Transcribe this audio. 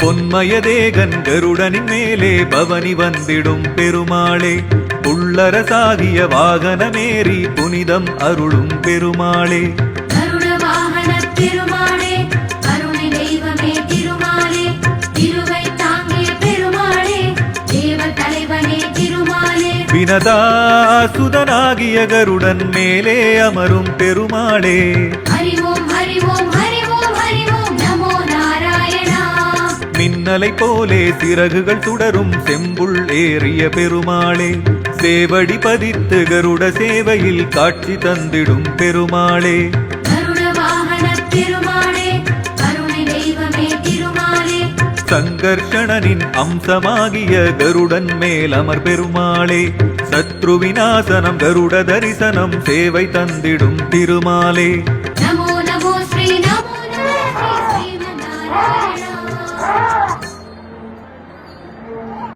பொன்மயதேகன் கருடனின் மேலே பவனி வந்திடும் பெருமாளே, புள்ளரசாகிய வாகனமேறி புனிதம் அருளும் பெருமாளே. கருட வாகன பெருமாளே, கருணை தெய்வமே திருமாலே, திருவை தாங்கிய பெருமாளே, தேவ தலைவனே திருமாலே. வினதாசுதனாகிய கருடன் மேலே அமரும் பெருமாளே, ஹரிவோம் ஹரிவோம் ஹரிவோம் ஹரிவோம் நமோ நாராயணா. மின்னலை போலே சிறகுகள் சுடரும் செம்புள் ஏறிய பெருமாளே, சேவடி பதித்து கருட சேவையில் காட்சி தந்திடும் பெருமாளே. கருட வாகன பெருமாளே, கருணை தெய்வமே திருமாலே, சங்கர்ஷணனின் அம்சமாகிய கருடன் மேலமர் பெருமாளே, சத்ரு விநாசனம் கருட தரிசனம் சேவை தந்திடும் திருமாலே.